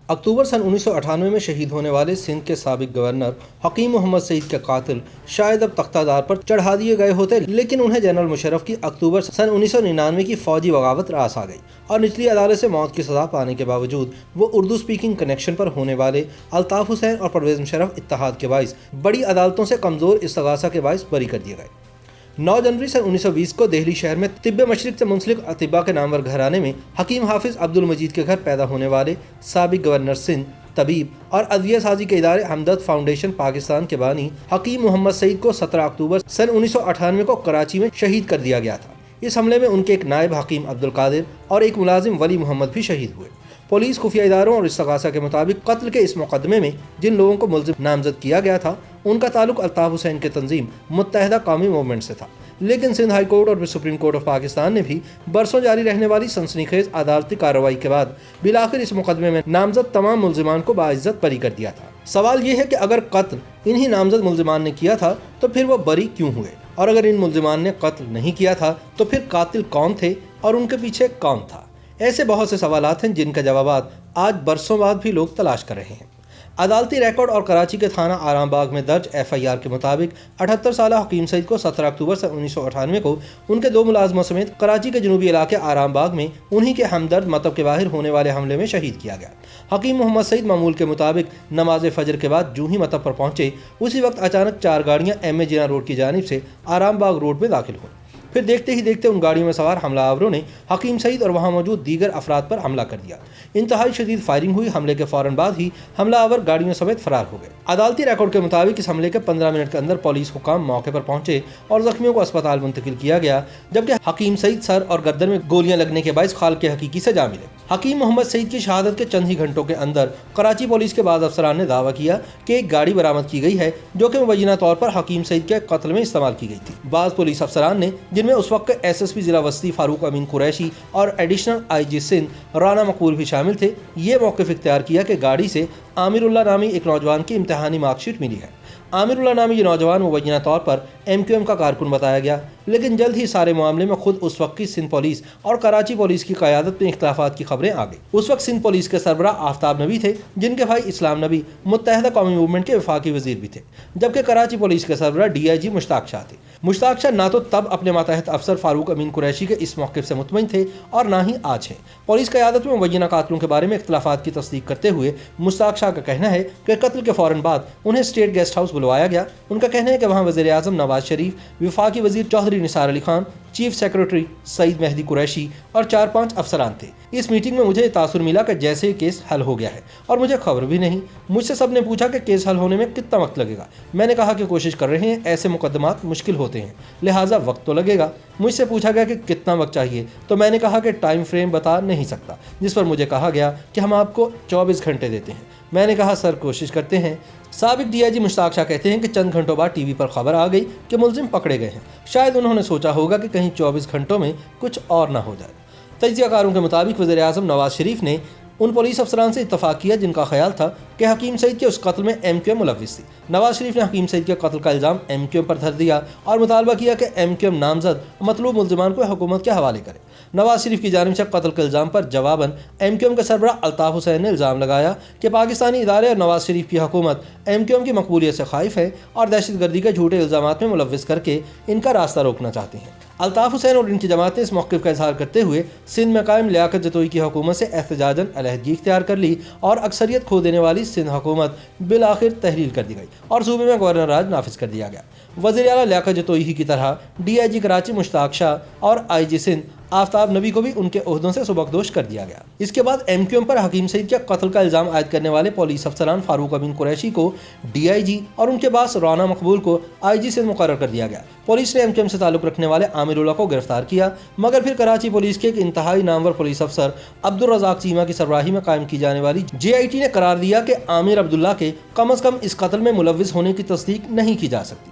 اکتوبر سن 1998 میں شہید ہونے والے سندھ کے سابق گورنر حکیم محمد سعید کے قاتل شاید اب تختہ دار پر چڑھا دیے گئے ہوتے، لیکن انہیں جنرل مشرف کی اکتوبر سن 1999 کی فوجی بغاوت راس آ گئی اور نچلی عدالت سے موت کی سزا پانے کے باوجود وہ اردو سپیکنگ کنیکشن پر ہونے والے الطاف حسین اور پرویز مشرف اتحاد کے باعث بڑی عدالتوں سے کمزور استغاثہ کے باعث بری کر دیے گئے۔ 9 جنوری سن 1920 کو دہلی شہر میں طب مشرق سے منسلک اطباء کے نامور گھرانے میں حکیم حافظ عبد المجید کے گھر پیدا ہونے والے سابق گورنر سندھ، طبیب اور ادویہ سازی کے ادارے ہمدرد فاؤنڈیشن پاکستان کے بانی حکیم محمد سعید کو 17 اکتوبر سن 1998 کو کراچی میں شہید کر دیا گیا تھا۔ اس حملے میں ان کے ایک نائب حکیم عبد القادر اور ایک ملازم ولی محمد بھی شہید ہوئے۔ پولیس خفیہ اداروں اور استغاثہ کے مطابق قتل کے اس مقدمے میں جن لوگوں کو ملزم نامزد کیا گیا تھا ان کا تعلق الطاف حسین کے تنظیم متحدہ قومی موومنٹ سے تھا، لیکن سندھ ہائی کورٹ اور سپریم کورٹ آف پاکستان نے بھی برسوں جاری رہنے والی سنسنی خیز عدالتی کارروائی کے بعد بالآخر اس مقدمے میں نامزد تمام ملزمان کو باعزت بری کر دیا تھا۔ سوال یہ ہے کہ اگر قتل انہی نامزد ملزمان نے کیا تھا تو پھر وہ بری کیوں ہوئے، اور اگر ان ملزمان نے قتل نہیں کیا تھا تو پھر قاتل کون تھے اور ان کے پیچھے کون تھا؟ ایسے بہت سے سوالات ہیں جن کا جوابات آج برسوں بعد بھی لوگ تلاش کر رہے ہیں۔ عدالتی ریکارڈ اور کراچی کے تھانہ آرام باغ میں درج FIR کے مطابق 78 سالہ حکیم سعید کو 17 اکتوبر سن 1998 کو ان کے 2 ملازموں سمیت کراچی کے جنوبی علاقے آرام باغ میں انہی کے ہمدرد مطب کے باہر ہونے والے حملے میں شہید کیا گیا۔ حکیم محمد سعید معمول کے مطابق نماز فجر کے بعد جو ہی مطب پر پہنچے اسی وقت اچانک 4 گاڑیاں MA جناح روڈ کی جانب سے آرام باغ روڈ میں داخل ہوئیں۔ پھر دیکھتے ہی دیکھتے ان گاڑیوں میں سوار حملہ آوروں نے حکیم سعید اور وہاں موجود دیگر افراد پر حملہ کر دیا۔ انتہائی شدید فائرنگ ہوئی۔ حملے کے فوراً بعد ہی حملہ آور گاڑیوں سمیت فرار ہو گئے۔ عدالتی ریکارڈ کے مطابق اس حملے کے 15 منٹ کے اندر پولیس حکام موقع پر پہنچے اور زخمیوں کو اسپتال منتقل کیا گیا، جبکہ حکیم سعید سر اور گردن میں گولیاں لگنے کے باعث خالق حقیقی سے جا ملے۔ حکیم محمد سعید کی شہادت کے چند ہی گھنٹوں کے اندر کراچی پولیس کے بعض افسران نے دعویٰ کیا کہ ایک گاڑی برآمد کی گئی ہے جو کہ مبینہ طور پر حکیم سعید کے قتل میں استعمال کی گئی تھی۔ بعض پولیس افسران نے، جن میں اس وقت کے SSP ضلع وسطی فاروق امین قریشی اور ایڈیشنل IG سندھ رانا مقبول بھی شامل تھے، یہ موقف اختیار کیا کہ گاڑی سے عامر اللہ نامی ایک نوجوان کی امتحانی مارک شیٹ ملی ہے۔ عامر اللہ نامی یہ نوجوان مبینہ طور پر MQM کا کارکن بتایا گیا، لیکن جلد ہی سارے معاملے میں خود اس وقت کی سندھ پولیس اور کراچی پولیس کی قیادت میں اختلافات کی خبریں آ گئی۔ اس وقت سندھ پولیس کے سربراہ آفتاب نبی تھے، جن کے بھائی اسلام نبی متحدہ قومی موومنٹ کے وفاقی وزیر بھی تھے، جبکہ کراچی پولیس کے سربراہ DIG مشتاق شاہ تھے۔ مشتاق شاہ نہ تو تب اپنے ماتحت افسر فاروق امین قریشی کے اس موقف سے مطمئن تھے اور نہ ہی آج ہیں۔ پولیس قیادت میں مبینہ قاتلوں کے بارے میں اختلافات کی تصدیق کرتے ہوئے مشتاق شاہ کا کہنا ہے کہ قتل کے فوراً بعد انہیں اسٹیٹ گیسٹ ہاؤس بلوایا گیا۔ ان کا کہنا ہے کہ وہاں وزیر اعظم نواز شریف، وفاقی وزیر چودھری نثار علی خان، چیف سیکرٹری سعید مہدی قریشی اور 4-5 افسران تھے۔ اس میٹنگ میں مجھے تاثر ملا کہ جیسے یہ کیس حل ہو گیا ہے اور مجھے خبر بھی نہیں۔ مجھ سے سب نے پوچھا کہ کیس حل ہونے میں کتنا وقت لگے گا۔ میں نے کہا کہ کوشش کر رہے ہیں، ایسے مقدمات مشکل ہوتے ہیں، لہٰذا وقت تو لگے گا۔ مجھ سے پوچھا گیا کہ کتنا وقت چاہیے، تو میں نے کہا کہ ٹائم فریم بتا نہیں سکتا، جس پر مجھے کہا گیا کہ ہم آپ کو 24 گھنٹے دیتے ہیں۔ میں نے کہا سر کوشش کرتے ہیں۔ سابق DIG مشتاق شاہ کہتے ہیں کہ چند گھنٹوں بعد TV پر خبر آ گئی کہ ملزم پکڑے گئے ہیں۔ شاید انہوں نے سوچا ہوگا کہ کہیں 24 گھنٹوں میں کچھ اور نہ ہو جائے۔ تجزیہ کاروں کے مطابق وزیر اعظم نواز شریف نے ان پولیس افسران سے اتفاق کیا جن کا خیال تھا کہ حکیم سعید کے اس قتل میں MQM ملوث تھی۔ نواز شریف نے حکیم سعید کے قتل کا الزام MQM پر دھر دیا اور مطالبہ کیا کہ MQM نامزد مطلوب ملزمان کو حکومت کے حوالے کرے۔ نواز شریف کی جانب سے قتل کے الزام پر جواباً MQM کے سربراہ الطاف حسین نے الزام لگایا کہ پاکستانی ادارے اور نواز شریف کی حکومت MQM کی مقبولیت سے خائف ہے اور دہشت گردی کے جھوٹے الزامات میں ملوث کر کے ان کا راستہ روکنا چاہتے ہیں۔ الطاف حسین اور ان کی جماعت نے اس موقف کا اظہار کرتے ہوئے سندھ میں قائم لیاقت جتوئی کی حکومت سے احتجاجاً علیحدگی اختیار کر لی اور اکثریت کھو دینے والی سندھ حکومت بالآخر تحلیل کر دی گئی اور صوبے میں گورنر راج نافذ کر دیا گیا۔ وزیر اعلیٰ لیاقت جتوئی ہی کی طرح DIG کراچی مشتاق شاہ اور IG سندھ آفتاب نبی کو بھی ان کے عہدوں سے سبکدوش کر دیا گیا۔ اس کے بعد MQM پر حکیم سعید کے قتل کا الزام عائد کرنے والے پولیس افسران فاروق امین قریشی کو DIG اور ان کے باس رانا مقبول کو IG سے مقرر کر دیا گیا۔ پولیس نے MQM سے تعلق رکھنے والے عامر اللہ کو گرفتار کیا، مگر پھر کراچی پولیس کے ایک انتہائی نامور پولیس افسر عبدالرزاق چیمہ کی سربراہی میں قائم کی جانے والی JIT نے قرار دیا کہ عامر عبداللہ کے کم از کم اس قتل میں ملوث ہونے کی تصدیق نہیں کی جا سکتی۔